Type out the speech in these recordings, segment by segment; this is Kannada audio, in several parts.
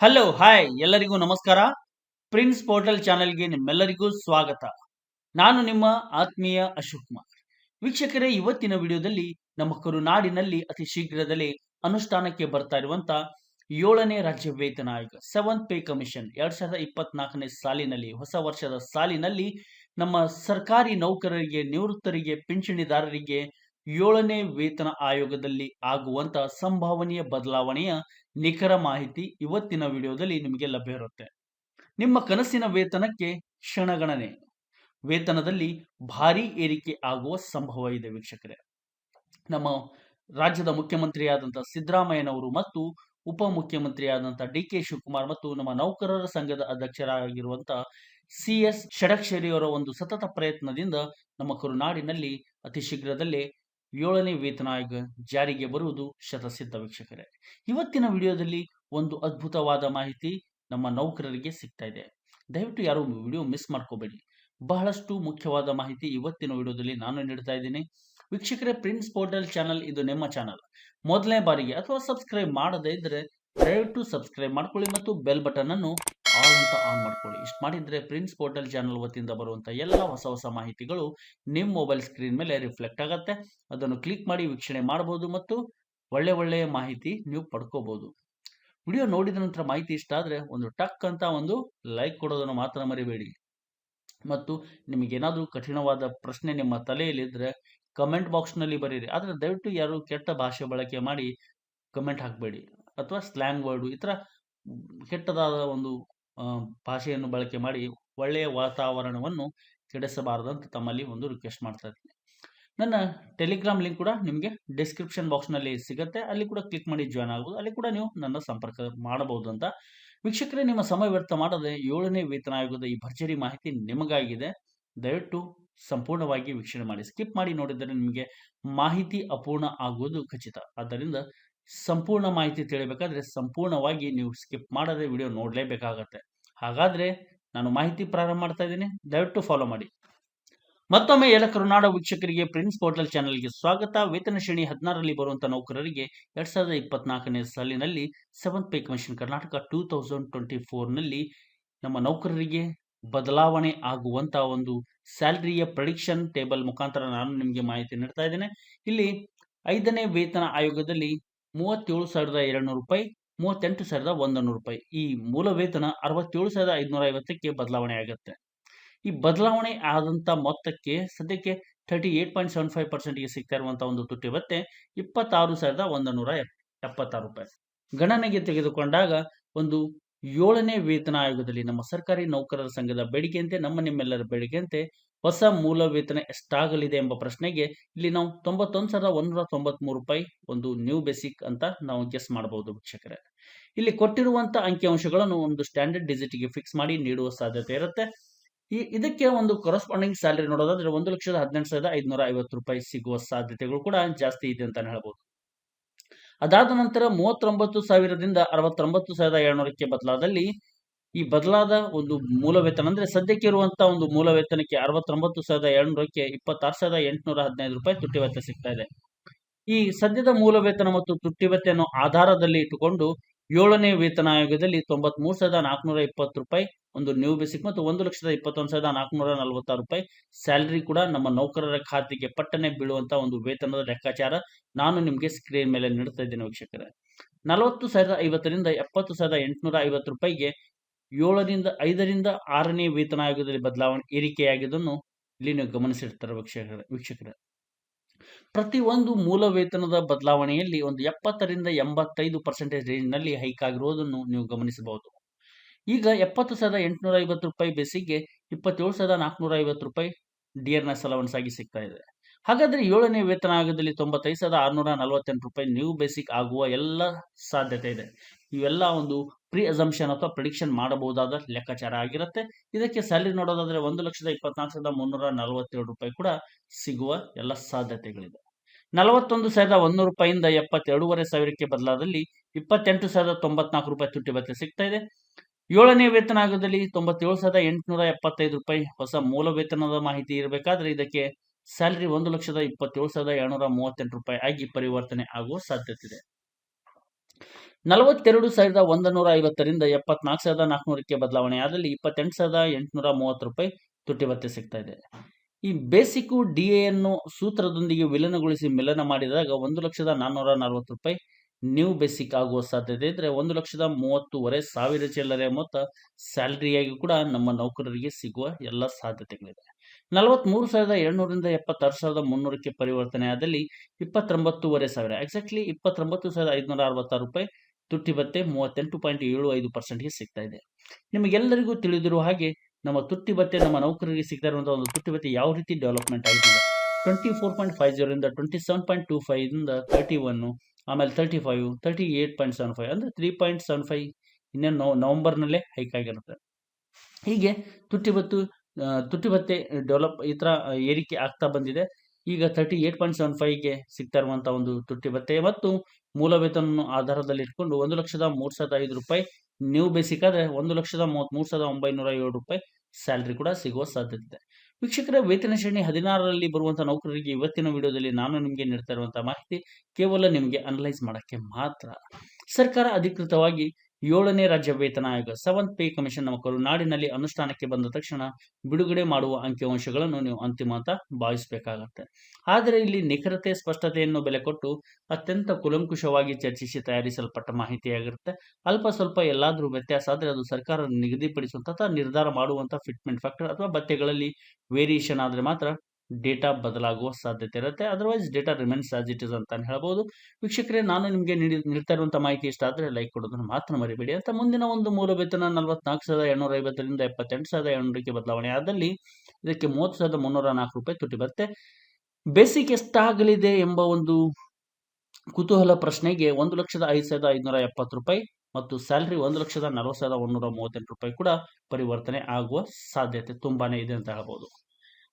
ಹಲೋ ಹಾಯ್ ಎಲ್ಲರಿಗೂ ನಮಸ್ಕಾರ. ಪ್ರಿನ್ಸ್ ಪೋರ್ಟಲ್ ಚಾನೆಲ್ಗೆ ನಿಮ್ಮೆಲ್ಲರಿಗೂ ಸ್ವಾಗತ. ನಾನು ನಿಮ್ಮ ಆತ್ಮೀಯ ಅಶೋಕ್ ಕುಮಾರ್. ವೀಕ್ಷಕರೇ, ಇವತ್ತಿನ ವಿಡಿಯೋದಲ್ಲಿ ನಮ್ಮ ಕರುನಾಡಿನಲ್ಲಿ ಅತಿ ಶೀಘ್ರದಲ್ಲೇ ಅನುಷ್ಠಾನಕ್ಕೆ ಬರ್ತಾ ಇರುವಂತ 7ನೇ ರಾಜ್ಯ ವೇತನ ಆಯೋಗ 7th ಪೇ ಕಮಿಷನ್ 2024ನೇ ಸಾಲಿನಲ್ಲಿ, ಹೊಸ ವರ್ಷದ ಸಾಲಿನಲ್ಲಿ ನಮ್ಮ ಸರ್ಕಾರಿ ನೌಕರರಿಗೆ, ನಿವೃತ್ತರಿಗೆ, ಪಿಂಚಣಿದಾರರಿಗೆ 7ನೇ ವೇತನ ಆಯೋಗದಲ್ಲಿ ಆಗುವಂತ ಸಂಭಾವನೀಯ ಬದಲಾವಣೆಯ ನಿಖರ ಮಾಹಿತಿ ಇವತ್ತಿನ ವಿಡಿಯೋದಲ್ಲಿ ನಿಮಗೆ ಲಭ್ಯ ಇರುತ್ತೆ. ನಿಮ್ಮ ಕನಸಿನ ವೇತನಕ್ಕೆ ಕ್ಷಣಗಣನೆ, ವೇತನದಲ್ಲಿ ಭಾರಿ ಏರಿಕೆ ಆಗುವ ಸಂಭವ ಇದೆ ವೀಕ್ಷಕರೇ. ನಮ್ಮ ರಾಜ್ಯದ ಮುಖ್ಯಮಂತ್ರಿಯಾದಂತಹ ಸಿದ್ದರಾಮಯ್ಯನವರು ಮತ್ತು ಉಪಮುಖ್ಯಮಂತ್ರಿಯಾದಂತಹ ಡಿ.ಕೆ. ಶಿವಕುಮಾರ್ ಮತ್ತು ನಮ್ಮ ನೌಕರರ ಸಂಘದ ಅಧ್ಯಕ್ಷರಾಗಿರುವಂತಹ ಸಿ.ಎಸ್. ಷಡಕ್ಷರಿ ಅವರ ಒಂದು ಸತತ ಪ್ರಯತ್ನದಿಂದ ನಮ್ಮ ಕರುನಾಡಿನಲ್ಲಿ ಅತಿ ಶೀಘ್ರದಲ್ಲೇ 7ನೇ ವೇತನ ಆಯೋಗ ಜಾರಿಗೆ ಬರುವುದು ಶತಸಿದ್ಧ ವೀಕ್ಷಕರೇ. ಇವತ್ತಿನ ವಿಡಿಯೋದಲ್ಲಿ ಒಂದು ಅದ್ಭುತವಾದ ಮಾಹಿತಿ ನಮ್ಮ ನೌಕರರಿಗೆ ಸಿಗ್ತಾ ಇದೆ. ದಯವಿಟ್ಟು ಯಾರು ವಿಡಿಯೋ ಮಿಸ್ ಮಾಡ್ಕೋಬೇಡಿ. ಬಹಳಷ್ಟು ಮುಖ್ಯವಾದ ಮಾಹಿತಿ ಇವತ್ತಿನ ವಿಡಿಯೋದಲ್ಲಿ ನಾನು ನೀಡ್ತಾ ಇದ್ದೀನಿ ವೀಕ್ಷಕರೇ. ಪ್ರಿನ್ಸ್ ಪೋರ್ಟಲ್ ಚಾನಲ್ ಇದು ನಿಮ್ಮ ಚಾನಲ್. ಮೊದಲನೇ ಬಾರಿಗೆ ಅಥವಾ ಸಬ್ಸ್ಕ್ರೈಬ್ ಮಾಡದೇ ಇದ್ರೆ ದಯವಿಟ್ಟು ಸಬ್ಸ್ಕ್ರೈಬ್ ಮಾಡ್ಕೊಳ್ಳಿ ಮತ್ತು ಬೆಲ್ ಬಟನ್ ಅನ್ನು ಆಲ್ ಅಂತ ಆನ್ ಮಾಡ್ಕೊಳ್ಳಿ. ಇಷ್ಟು ಮಾಡಿದ್ರೆ ಪ್ರಿನ್ಸ್ ಪೋರ್ಟಲ್ ಚಾನಲ್ ವತಿಯಿಂದ ಬರುವಂತ ಎಲ್ಲ ಹೊಸ ಮಾಹಿತಿಗಳು ನಿಮ್ಮ ಮೊಬೈಲ್ ಸ್ಕ್ರೀನ್ ಮೇಲೆ ರಿಫ್ಲೆಕ್ಟ್ ಆಗುತ್ತೆ. ಅದನ್ನು ಕ್ಲಿಕ್ ಮಾಡಿ ವೀಕ್ಷಣೆ ಮಾಡಬಹುದು ಮತ್ತು ಒಳ್ಳೆಯ ಮಾಹಿತಿ ನೀವು ಪಡ್ಕೋಬಹುದು. ವಿಡಿಯೋ ನೋಡಿದ ನಂತರ ಮಾಹಿತಿ ಇಷ್ಟ ಆದ್ರೆ ಒಂದು ಟಕ್ ಅಂತ ಒಂದು ಲೈಕ್ ಕೊಡೋದನ್ನು ಮಾತ್ರ ಮರಿಬೇಡಿ. ಮತ್ತು ನಿಮಗೇನಾದರೂ ಕಠಿಣವಾದ ಪ್ರಶ್ನೆ ನಿಮ್ಮ ತಲೆಯಲ್ಲಿದ್ದರೆ ಕಮೆಂಟ್ ಬಾಕ್ಸ್ನಲ್ಲಿ ಬರೀರಿ. ಆದರೆ ದಯವಿಟ್ಟು ಯಾರು ಕೆಟ್ಟ ಭಾಷೆ ಬಳಕೆ ಮಾಡಿ ಕಮೆಂಟ್ ಹಾಕಬೇಡಿ, ಅಥವಾ ಸ್ಲ್ಯಾಂಗ್ ವರ್ಡು ಈ ಥರ ಕೆಟ್ಟದಾದ ಒಂದು ಭಾಷೆಯನ್ನು ಬಳಕೆ ಮಾಡಿ ಒಳ್ಳೆಯ ವಾತಾವರಣವನ್ನು ಕೆಡಿಸಬಾರದಂತ ತಮ್ಮಲ್ಲಿ ಒಂದು ರಿಕ್ವೆಸ್ಟ್ ಮಾಡ್ತಾ ಇದ್ದೀನಿ. ನನ್ನ ಟೆಲಿಗ್ರಾಮ್ ಲಿಂಕ್ ಕೂಡ ನಿಮಗೆ ಡಿಸ್ಕ್ರಿಪ್ಷನ್ ಬಾಕ್ಸ್ನಲ್ಲಿ ಸಿಗುತ್ತೆ. ಅಲ್ಲಿ ಕೂಡ ಕ್ಲಿಕ್ ಮಾಡಿ ಜಾಯ್ನ್ ಆಗ್ಬೋದು. ಅಲ್ಲಿ ಕೂಡ ನೀವು ನನ್ನ ಸಂಪರ್ಕ ಮಾಡಬಹುದು ಅಂತ. ವೀಕ್ಷಕರೇ, ನಿಮ್ಮ ಸಮಯ ವ್ಯರ್ಥ ಮಾಡದೆ 7ನೇ ವೇತನ ಆಯೋಗದ ಈ ಭರ್ಜರಿ ಮಾಹಿತಿ ನಿಮಗಾಗಿದೆ. ದಯವಿಟ್ಟು ಸಂಪೂರ್ಣವಾಗಿ ವೀಕ್ಷಣೆ ಮಾಡಿ. ಸ್ಕಿಪ್ ಮಾಡಿ ನೋಡಿದರೆ ನಿಮಗೆ ಮಾಹಿತಿ ಅಪೂರ್ಣ ಆಗುವುದು ಖಚಿತ. ಆದ್ದರಿಂದ ಸಂಪೂರ್ಣ ಮಾಹಿತಿ ತಿಳಿಬೇಕಾದ್ರೆ ಸಂಪೂರ್ಣವಾಗಿ ನೀವು ಸ್ಕಿಪ್ ಮಾಡದೆ ವಿಡಿಯೋ ನೋಡಲೇಬೇಕಾಗತ್ತೆ. ಹಾಗಾದ್ರೆ ನಾನು ಮಾಹಿತಿ ಪ್ರಾರಂಭ ಮಾಡ್ತಾ ಇದ್ದೀನಿ, ದಯವಿಟ್ಟು ಫಾಲೋ ಮಾಡಿ. ಮತ್ತೊಮ್ಮೆ ಎಲ್ಲ ಕರುನಾಡ ವೀಕ್ಷಕರಿಗೆ ಪ್ರಿನ್ಸ್ ಪೋರ್ಟಲ್ ಚಾನೆಲ್ಗೆ ಸ್ವಾಗತ. ವೇತನ ಶ್ರೇಣಿ 16ರಲ್ಲಿ ಬರುವಂತಹ ನೌಕರರಿಗೆ 2024ನೇ ಸಾಲಿನಲ್ಲಿ 7th ಪೇ ಕಮಿಷನ್ ಕರ್ನಾಟಕ 2024ನಲ್ಲಿ ನಮ್ಮ ನೌಕರರಿಗೆ ಬದಲಾವಣೆ ಆಗುವಂತ ಒಂದು ಸ್ಯಾಲರಿಯ ಪ್ರೆಡಿಕ್ಷನ್ ಟೇಬಲ್ ಮುಖಾಂತರ ನಾನು ನಿಮಗೆ ಮಾಹಿತಿ ನೀಡ್ತಾ ಇದ್ದೇನೆ. ಇಲ್ಲಿ 5ನೇ ವೇತನ ಆಯೋಗದಲ್ಲಿ 37,200 ರೂಪಾಯಿ, 38,100 ರೂಪಾಯಿ. ಈ ಮೂಲ ವೇತನ 67,550ಕ್ಕೆ ಬದಲಾವಣೆ ಆಗುತ್ತೆ. ಈ ಬದಲಾವಣೆ ಆದಂತ ಮೊತ್ತಕ್ಕೆ ಸದ್ಯಕ್ಕೆ 38.75%ಗೆ ಸಿಗ್ತಾ ಇರುವಂತಹ ಒಂದು ತುಟ್ಟಿ ಭತ್ಯೆ 26,176 ರೂಪಾಯಿ. ಗಣನೆಗೆ ತೆಗೆದುಕೊಂಡಾಗ ಒಂದು 7ನೇ ವೇತನ ಆಯೋಗದಲ್ಲಿ ನಮ್ಮ ಸರ್ಕಾರಿ ನೌಕರರ ಸಂಘದ ಬೇಡಿಕೆಯಂತೆ, ನಿಮ್ಮೆಲ್ಲರ ಬೇಡಿಕೆಯಂತೆ ಹೊಸ ಮೂಲ ವೇತನ ಎಷ್ಟಾಗಲಿದೆ ಎಂಬ ಪ್ರಶ್ನೆಗೆ ಇಲ್ಲಿ ನಾವು 91,193 ರೂಪಾಯಿ ಒಂದು ನ್ಯೂ ಬೇಸಿಕ್ ಅಂತ ನಾವು ಗೆಸ್ ಮಾಡಬಹುದು ವೀಕ್ಷಕರೇ. ಇಲ್ಲಿ ಕೊಟ್ಟಿರುವಂತ ಅಂಕಿಅಂಶಗಳನ್ನು ಒಂದು ಸ್ಟ್ಯಾಂಡರ್ಡ್ ಡಿಜಿಟ್ಗೆ ಫಿಕ್ಸ್ ಮಾಡಿ ನೀಡುವ ಸಾಧ್ಯತೆ ಇರುತ್ತೆ. ಇದಕ್ಕೆ ಒಂದು ಕರೆಸ್ಪಾಂಡಿಂಗ್ ಸ್ಯಾಲರಿ ನೋಡೋದಾದ್ರೆ 1,18,550 ರೂಪಾಯಿ ಸಿಗುವ ಸಾಧ್ಯತೆಗಳು ಕೂಡ ಜಾಸ್ತಿ ಇದೆ ಅಂತಾನೆ ಹೇಳ್ಬೋದು. ಅದಾದ ನಂತರ 39,000ದಿಂದ 69,700ಕ್ಕೆ ಬದಲಾದಲ್ಲಿ ಈ ಬದಲಾದ ಒಂದು ಮೂಲ ವೇತನ ಅಂದ್ರೆ ಸದ್ಯಕ್ಕೆ ಇರುವಂತಹ ಒಂದು ಮೂಲ ವೇತನಕ್ಕೆ 69,700ಕ್ಕೆ 26,815 ರೂಪಾಯಿ ತುಟ್ಟಿ ಭತ್ಯೆ ಸಿಗ್ತಾ ಇದೆ. ಈ ಸದ್ಯದ ಮೂಲ ವೇತನ ಮತ್ತು ತುಟ್ಟಿ ಭತ್ಯೆಯನ್ನು ಆಧಾರದಲ್ಲಿ ಇಟ್ಟುಕೊಂಡು 7ನೇ ವೇತನ ಆಯೋಗದಲ್ಲಿ 93,420 ರೂಪಾಯಿ ಒಂದು ನ್ಯೂ ಬೇಸಿಕ್ ಮತ್ತು 1,21,446 ರೂಪಾಯಿ ಸ್ಯಾಲರಿ ಕೂಡ ನಮ್ಮ ನೌಕರರ ಖಾತೆಗೆ ಪಟ್ಟನೆ ಬೀಳುವಂತ ಒಂದು ವೇತನದ ಲೆಕ್ಕಾಚಾರ ನಾನು ನಿಮಗೆ ಸ್ಕ್ರೀನ್ ಮೇಲೆ ನೀಡ್ತಾ ಇದ್ದೇನೆ ವೀಕ್ಷಕರೇ. 40,050ರಿಂದ 70,850 ರೂಪಾಯಿಗೆ 5ರಿಂದ 6ನೇ ವೇತನ ಆಯೋಗದಲ್ಲಿ ಬದಲಾವಣೆ ಏರಿಕೆಯಾಗಿದ್ದನ್ನು ಇಲ್ಲಿ ನೀವು ಗಮನಿಸಿರ್ತಾರೆ ವೀಕ್ಷಕರೇ. ಪ್ರತಿ ಒಂದು ಮೂಲ ವೇತನದ ಬದಲಾವಣೆಯಲ್ಲಿ ಒಂದು 70ರಿಂದ 85% ರೇಂಜ್ನಲ್ಲಿ ಹೈಕ್ ಆಗಿರುವುದನ್ನು ನೀವು ಗಮನಿಸಬಹುದು. ಈಗ 70,850 ರೂಪಾಯಿ ಬೇಸಿಗೆ 27,450 ರೂಪಾಯಿ ಡಿಯರ್ನೆಸ್ ಅಲವನ್ಸ್ ಆಗಿ ಸಿಗ್ತಾ ಇದೆ. ಹಾಗಾದ್ರೆ 7ನೇ ವೇತನ ಆಯೋಗದಲ್ಲಿ 95,648 ರೂಪಾಯಿ ನ್ಯೂ ಬೇಸಿಕ್ ಆಗುವ ಎಲ್ಲ ಸಾಧ್ಯತೆ ಇದೆ. ಇವೆಲ್ಲ ಒಂದು ಪ್ರೀ ಅಸಂಪ್ಷನ್ ಅಥವಾ ಪ್ರಿಡಿಕ್ಷನ್ ಮಾಡಬಹುದಾದ ಲೆಕ್ಕಾಚಾರ ಆಗಿರುತ್ತೆ. ಇದಕ್ಕೆ ಸ್ಯಾಲರಿ ನೋಡೋದಾದ್ರೆ 1,24,347 ರೂಪಾಯಿ ಕೂಡ ಸಿಗುವ ಎಲ್ಲ ಸಾಧ್ಯತೆಗಳಿದೆ. 41,100 ರೂಪಾಯಿಂದ 72,500ಕ್ಕೆ ಬದಲಾದಲ್ಲಿ 28,094 ರೂಪಾಯಿ ತುಟ್ಟಿ ಭತ್ಯೆ ಸಿಗ್ತಾ ಇದೆ. 7ನೇ ವೇತನ ಆಯೋಗದಲ್ಲಿ 97,875 ರೂಪಾಯಿ ಹೊಸ ಮೂಲ ವೇತನದ ಮಾಹಿತಿ ಇರಬೇಕಾದ್ರೆ ಇದಕ್ಕೆ ಸ್ಯಾಲರಿ 1,27,738 ರೂಪಾಯಿ ಆಗಿ ಪರಿವರ್ತನೆ ಆಗುವ ಸಾಧ್ಯತೆ ಇದೆ. 42,150ರಿಂದ 74,400ಕ್ಕೆ ಬದಲಾವಣೆಯಾದಲ್ಲಿ 28,830 ತುಟ್ಟಿ ಭತ್ಯೆ ಸಿಗ್ತಾ ಇದೆ. ಈ ಬೇಸಿಕ್ ಡಿಎ ಅನ್ನು ಸೂತ್ರದೊಂದಿಗೆ ವಿಲನಗೊಳಿಸಿ ಮಿಲನ ಮಾಡಿದಾಗ 1,440,000 ನ್ಯೂ ಬೇಸಿಕ್ ಆಗುವ ಸಾಧ್ಯತೆ ಇದ್ರೆ 1,30,500 ಚಿಲ್ಲರೆ ಮೊತ್ತ ಸ್ಯಾಲರಿಯಾಗಿ ಕೂಡ ನಮ್ಮ ನೌಕರರಿಗೆ ಸಿಗುವ ಎಲ್ಲ ಸಾಧ್ಯತೆಗಳಿದೆ. 43,700ರಿಂದ 76,300ಕ್ಕೆ ಪರಿವರ್ತನೆ ಆದಲ್ಲಿ 29,500 ಎಕ್ಸಾಕ್ಟ್ಲಿ 29,566 ತುಟ್ಟಿ ಭತ್ಯೆ 38.75%ಗೆ ಸಿಗ್ತಾ ಇದೆ. ನಿಮಗೆಲ್ಲರಿಗೂ ತಿಳಿದಿರುವ ಹಾಗೆ ನಮ್ಮ ತುಟ್ಟಿ ಭತ್ಯೆ ನಮ್ಮ ನೌಕರರಿಗೆ ಸಿಗ್ತಾ ಇರುವಂತಹ ಒಂದು ತುಟ್ಟಿ ಭತ್ಯೆ ಯಾವ ರೀತಿ ಡೆವಲಪ್ಮೆಂಟ್ ಆಗಿದೆ 24.50 ರಿಂದ 27.25 ಇಂದ 31, ಆಮೇಲೆ 35, 38.75 ಅಂದ್ರೆ 3.75 ಇನ್ನೇನು ನವೆಂಬರ್ನಲ್ಲೇ ಹೈಕ್ ಆಗಿರುತ್ತೆ. ಹೀಗೆ ತುಟ್ಟಿ ಭತ್ಯೆ ಡೆವಲಪ್ ಈ ಥರ ಏರಿಕೆ ಆಗ್ತಾ ಬಂದಿದೆ. ಈಗ 38.75ಗೆ ಸಿಗ್ತಾ ಇರುವಂತಹ ಒಂದು ತುಟ್ಟಿ ಭತ್ಯೆ ಮತ್ತು ಮೂಲ ವೇತನ ಆಧಾರದಲ್ಲಿ ಇಟ್ಕೊಂಡು 1,03,500 ನ್ಯೂ ಬೇಸಿಕ್ ಆದರೆ 1,33,907 ಸ್ಯಾಲರಿ ಕೂಡ ಸಿಗುವ ಸಾಧ್ಯತೆ ಇದೆ. ವೀಕ್ಷಕರ, ವೇತನ ಶ್ರೇಣಿ 16ರಲ್ಲಿ ಬರುವಂತಹ ನೌಕರರಿಗೆ ಇವತ್ತಿನ ವಿಡಿಯೋದಲ್ಲಿ ನಾನು ನಿಮಗೆ ನೀಡ್ತಾ ಇರುವಂತಹ ಮಾಹಿತಿ ಕೇವಲ ನಿಮಗೆ ಅನಲೈಸ್ ಮಾಡಕ್ಕೆ ಮಾತ್ರ. ಸರ್ಕಾರ ಅಧಿಕೃತವಾಗಿ 7ನೇ ರಾಜ್ಯ ವೇತನ ಆಯೋಗ 7th ಪೇ ಕಮಿಷನ್ ನಮ್ಮ ಕರುನಾಡಿನಲ್ಲಿ ಅನುಷ್ಠಾನಕ್ಕೆ ಬಂದ ತಕ್ಷಣ ಬಿಡುಗಡೆ ಮಾಡುವ ಅಂಕಿಅಂಶಗಳನ್ನು ನೀವು ಅಂತಿಮ ಅಂತ ಭಾವಿಸಬೇಕಾಗತ್ತೆ. ಆದರೆ ಇಲ್ಲಿ ನಿಖರತೆ, ಸ್ಪಷ್ಟತೆಯನ್ನು ಬೆಲೆ ಕೊಟ್ಟು ಅತ್ಯಂತ ಕೂಲಂಕುಷವಾಗಿ ಚರ್ಚಿಸಿ ತಯಾರಿಸಲ್ಪಟ್ಟ ಮಾಹಿತಿಯಾಗಿರುತ್ತೆ. ಅಲ್ಪ ಸ್ವಲ್ಪ ಎಲ್ಲಾದರೂ ವ್ಯತ್ಯಾಸ ಆದರೆ ಅದು ಸರ್ಕಾರ ನಿಗದಿಪಡಿಸುವಂತಹ ನಿರ್ಧಾರ ಮಾಡುವಂತಹ ಫಿಟ್ಮೆಂಟ್ ಫ್ಯಾಕ್ಟರ್ ಅಥವಾ ಭತ್ಯೆಗಳಲ್ಲಿ ವೇರಿಯೇಷನ್ ಆದರೆ ಮಾತ್ರ ಡೇಟಾ ಬದಲಾಗುವ ಸಾಧ್ಯತೆ ಇರುತ್ತೆ. Otherwise data remains as it is ಅಂತ ಹೇಳಬಹುದು. ವೀಕ್ಷಕರೇ, ನಾನು ನಿಮಗೆ ನೀಡ್ತಾ ಇರುವಂತಹ ಮಾಹಿತಿ ಇಷ್ಟ ಆದರೆ ಲೈಕ್ ಕೊಡೋದನ್ನು ಮಾತ್ರ ಮರಿಬೇಡಿ ಅಂತ. ಮುಂದಿನ ಒಂದು ಮೂಲ ವೇತನ 44,850ರಿಂದ 78,700ಕ್ಕೆ ಬದಲಾವಣೆ ಆದಲ್ಲಿ ಇದಕ್ಕೆ 30,304 ತುಟ್ಟಿ ಭತ್ಯೆ. ಬೇಸಿಕ್ ಎಷ್ಟಾಗಲಿದೆ ಎಂಬ ಒಂದು ಕುತೂಹಲ ಪ್ರಶ್ನೆಗೆ 1,05,570 ಮತ್ತು ಸ್ಯಾಲರಿ 1,40,138 ಕೂಡ ಪರಿವರ್ತನೆ ಆಗುವ ಸಾಧ್ಯತೆ ತುಂಬಾನೇ ಇದೆ ಅಂತ ಹೇಳಬಹುದು.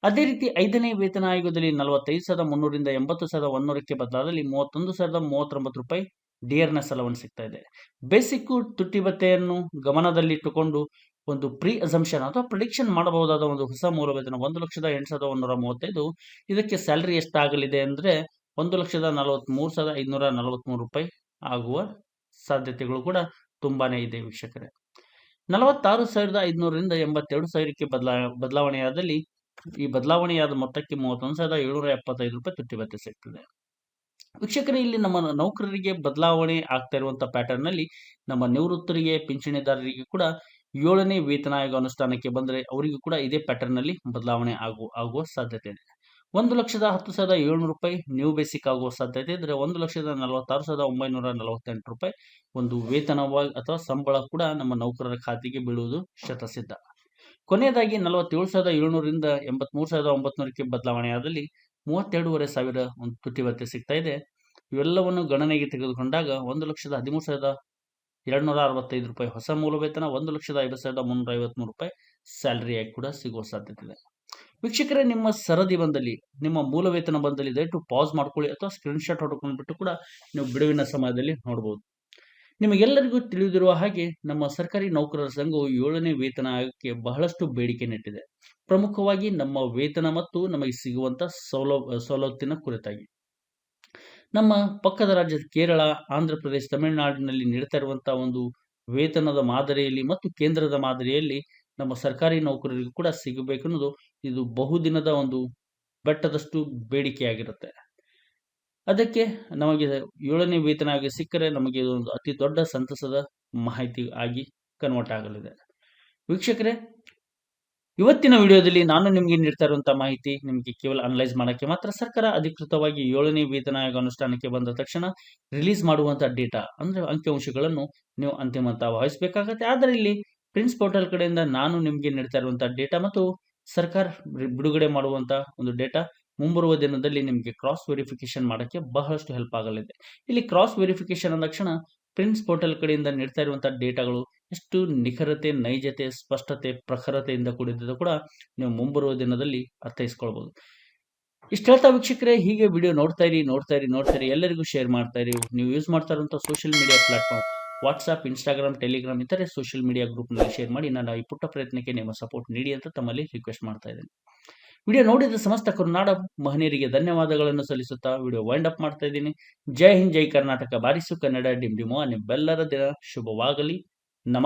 ಅದೇ ರೀತಿ 5ನೇ ವೇತನ ಆಯೋಗದಲ್ಲಿ 45,300ರಿಂದ 80,100ಕ್ಕೆ ಬದಲಾದಲ್ಲಿ 31,039 ಡಿಯರ್ನೆಸ್ ಅಲವನ್ಸ್ ಸಿಗ್ತಾ ಇದೆ. ಬೇಸಿಕ್ ತುಟ್ಟಿ ಭತ್ಯೆಯನ್ನು ಗಮನದಲ್ಲಿಟ್ಟುಕೊಂಡು ಒಂದು ಪ್ರೀ ಅಸಂಪ್ಷನ್ ಅಥವಾ ಪ್ರಿಡಿಕ್ಷನ್ ಮಾಡಬಹುದಾದ ಒಂದು ಹೊಸ ಮೂಲ ವೇತನ 1,08,135. ಇದಕ್ಕೆ ಸ್ಯಾಲರಿ ಎಷ್ಟಾಗಲಿದೆ ಅಂದ್ರೆ 1,43,543 ಆಗುವ ಸಾಧ್ಯತೆಗಳು ಕೂಡ ತುಂಬಾನೇ ಇದೆ ವೀಕ್ಷಕರೇ. 46,500ರಿಂದ 82,000ಕ್ಕೆ ಬದಲಾವಣೆಯಾದಲ್ಲಿ ಈ ಬದಲಾವಣೆಯಾದ ಮೊತ್ತಕ್ಕೆ 31,775 ತುಟ್ಟಿ ಭತ್ಯೆ ಸಿಗ್ತದೆ. ವೀಕ್ಷಕರೇ, ಇಲ್ಲಿ ನಮ್ಮ ನೌಕರರಿಗೆ ಬದಲಾವಣೆ ಆಗ್ತಾ ಇರುವಂತಹ ಪ್ಯಾಟರ್ನ್ ನಲ್ಲಿ ನಮ್ಮ ನಿವೃತ್ತರಿಗೆ, ಪಿಂಚಣಿದಾರರಿಗೆ ಕೂಡ 7ನೇ ವೇತನ ಆಯೋಗ ಅನುಷ್ಠಾನಕ್ಕೆ ಬಂದರೆ ಅವರಿಗೂ ಕೂಡ ಇದೇ ಪ್ಯಾಟರ್ನ್ ನಲ್ಲಿ ಬದಲಾವಣೆ ಆಗುವ ಸಾಧ್ಯತೆ ಇದೆ. 1,10,700 ನ್ಯೂ ಬೇಸಿಕ್ ಆಗುವ ಸಾಧ್ಯತೆ ಇದ್ರೆ 1,46,948 ಒಂದು ವೇತನವಾಗಿ ಅಥವಾ ಸಂಬಳ ಕೂಡ ನಮ್ಮ ನೌಕರರ ಖಾತೆಗೆ ಬೀಳುವುದು ಶತಸಿದ್ಧ. ಕೊನೆಯದಾಗಿ 47,700ರಿಂದ 83,900ಕ್ಕೆ ಬದಲಾವಣೆ ಆದಲ್ಲಿ 32,500 ಒಂದು ತುಟ್ಟಿ ಭತ್ಯೆ ಸಿಗ್ತಾ ಇದೆ. ಇವೆಲ್ಲವನ್ನು ಗಣನೆಗೆ ತೆಗೆದುಕೊಂಡಾಗ 1,13,265 ಹೊಸ ಮೂಲ ವೇತನ, 1,50,353 ಸ್ಯಾಲರಿಯಾಗಿ ಕೂಡ ಸಿಗುವ ಸಾಧ್ಯತೆ ಇದೆ. ವೀಕ್ಷಕರೇ, ನಿಮ್ಮ ಸರದಿ ಬಂದಲ್ಲಿ, ನಿಮ್ಮ ಮೂಲ ವೇತನ ಬಂದಲ್ಲಿ ದಯವಿಟ್ಟು ಪಾಸ್ ಮಾಡ್ಕೊಳ್ಳಿ ಅಥವಾ ಸ್ಕ್ರೀನ್ಶಾಟ್ ಹೊಡ್ಕೊಂಡ್ಬಿಟ್ಟು ಕೂಡ ನೀವು ಬಿಡುವಿನ ಸಮಯದಲ್ಲಿ ನೋಡಬಹುದು. ನಿಮಗೆಲ್ಲರಿಗೂ ತಿಳಿದಿರುವ ಹಾಗೆ ನಮ್ಮ ಸರ್ಕಾರಿ ನೌಕರರ ಸಂಘವು 7ನೇ ವೇತನ ಆಯೋಗಕ್ಕೆ ಬಹಳಷ್ಟು ಬೇಡಿಕೆ ನೆಟ್ಟಿದೆ. ಪ್ರಮುಖವಾಗಿ ನಮ್ಮ ವೇತನ ಮತ್ತು ನಮಗೆ ಸಿಗುವಂತ ಸವಲತ್ತಿನ ಕುರಿತಾಗಿ. ನಮ್ಮ ಪಕ್ಕದ ರಾಜ್ಯದ ಕೇರಳ, ಆಂಧ್ರ ಪ್ರದೇಶ, ತಮಿಳುನಾಡಿನಲ್ಲಿ ನೀಡ್ತಾ ಇರುವಂತಹ ಒಂದು ವೇತನದ ಮಾದರಿಯಲ್ಲಿ ಮತ್ತು ಕೇಂದ್ರದ ಮಾದರಿಯಲ್ಲಿ ನಮ್ಮ ಸರ್ಕಾರಿ ನೌಕರರಿಗೂ ಕೂಡ ಸಿಗಬೇಕನ್ನೋದು ಇದು ಬಹುದಿನದ ಒಂದು ಬೆಟ್ಟದಷ್ಟು ಬೇಡಿಕೆಯಾಗಿರುತ್ತೆ. ಅದಕ್ಕೆ ನಮಗೆ 7ನೇ ವೇತನ ಆಗಿ ಸಿಕ್ಕರೆ ನಮಗೆ ಇದೊಂದು ಅತಿ ದೊಡ್ಡ ಸಂತಸದ ಮಾಹಿತಿ ಆಗಿ ಕನ್ವರ್ಟ್ ಆಗಲಿದೆ. ವೀಕ್ಷಕರೇ, ಇವತ್ತಿನ ವಿಡಿಯೋದಲ್ಲಿ ನಾನು ನಿಮಗೆ ನೀಡ್ತಾ ಇರುವಂತಹ ಮಾಹಿತಿ ನಿಮಗೆ ಕೇವಲ ಅನಲೈಸ್ ಮಾಡಕ್ಕೆ ಮಾತ್ರ. ಸರ್ಕಾರ ಅಧಿಕೃತವಾಗಿ 7ನೇ ವೇತನ ಆಯೋಗ ಅನುಷ್ಠಾನಕ್ಕೆ ಬಂದ ತಕ್ಷಣ ರಿಲೀಸ್ ಮಾಡುವಂತಹ ಡೇಟಾ ಅಂದ್ರೆ ಅಂಕಿಅಂಶಗಳನ್ನು ನೀವು ಅಂತಿಮ ಅಂತ ಭಾವಿಸಬೇಕಾಗತ್ತೆ. ಆದರೆ ಇಲ್ಲಿ ಪ್ರಿನ್ಸ್ ಪೋರ್ಟಲ್ ಕಡೆಯಿಂದ ನಾನು ನಿಮಗೆ ನೀಡ್ತಾ ಇರುವಂತಹ ಡೇಟಾ ಮತ್ತು ಸರ್ಕಾರ ಬಿಡುಗಡೆ ಮಾಡುವಂತಹ ಒಂದು ಡೇಟಾ ಮುಂಬರುವ ದಿನದಲ್ಲಿ ನಿಮಗೆ ಕ್ರಾಸ್ ವೆರಿಫಿಕೇಶನ್ ಮಾಡಕ್ಕೆ ಬಹಳಷ್ಟು ಹೆಲ್ಪ್ ಆಗಲಿದೆ. ಇಲ್ಲಿ ಕ್ರಾಸ್ ವೆರಿಫಿಕೇಶನ್ ಅಂದ ತಕ್ಷಣ ಪ್ರಿನ್ಸ್ ಪೋರ್ಟಲ್ ಕಡೆಯಿಂದ ನೀಡ್ತಾ ಇರುವಂತಹ ಡೇಟಾಗಳು ಎಷ್ಟು ನಿಖರತೆ, ನೈಜತೆ, ಸ್ಪಷ್ಟತೆ, ಪ್ರಖರತೆಯಿಂದ ಕೂಡಿದ್ದು ಕೂಡ ನೀವು ಮುಂಬರುವ ದಿನದಲ್ಲಿ ಅರ್ಥೈಸ್ಕೊಳ್ಬಹುದು. ಇಷ್ಟ ಹೇಳ್ತಾ ವೀಕ್ಷಕರೇ, ಹೀಗೆ ವಿಡಿಯೋ ನೋಡ್ತಾ ಇರಿ, ಎಲ್ಲರಿಗೂ ಶೇರ್ ಮಾಡ್ತಾ ಇರಿ. ನೀವು ಯೂಸ್ ಮಾಡ್ತಾ ಇರುವಂತಹ social media platform WhatsApp, Instagram, Telegram ಇತರೆ ಸೋಷಿಯಲ್ ಮೀಡಿಯಾ ಗ್ರೂಪ್ನಲ್ಲಿ ಶೇರ್ ಮಾಡಿ ನನ್ನ ಈ ಪುಟ್ಟ ಪ್ರಯತ್ನಕ್ಕೆ ನಿಮ್ಮ ಸಪೋರ್ಟ್ ನೀಡಿ ಅಂತ ತಮ್ಮಲ್ಲಿ ರಿಕ್ವೆಸ್ಟ್ ಮಾಡ್ತಾ ಇದ್ದೇನೆ. ವಿಡಿಯೋ ನೋಡಿದ ಸಮಸ್ತ ಕರುನಾಡ ಮಹನೀಯರಿಗೆ ಧನ್ಯವಾದಗಳನ್ನು ಸಲ್ಲಿಸುತ್ತಾ ವಿಡಿಯೋ ವೈಂಡ್ ಅಪ್ ಮಾಡ್ತಾ ಇದ್ದೀನಿ. ಜೈ ಹಿಂದ್, ಜೈ ಕರ್ನಾಟಕ, ಬಾರಿಸು ಕನ್ನಡ, ಡಿಮ್ ಡಿಮೋ. ನಿಮ್ಮೆಲ್ಲರ ದಿನ ಶುಭವಾಗಲಿ. ನಮಸ್ಕಾರ.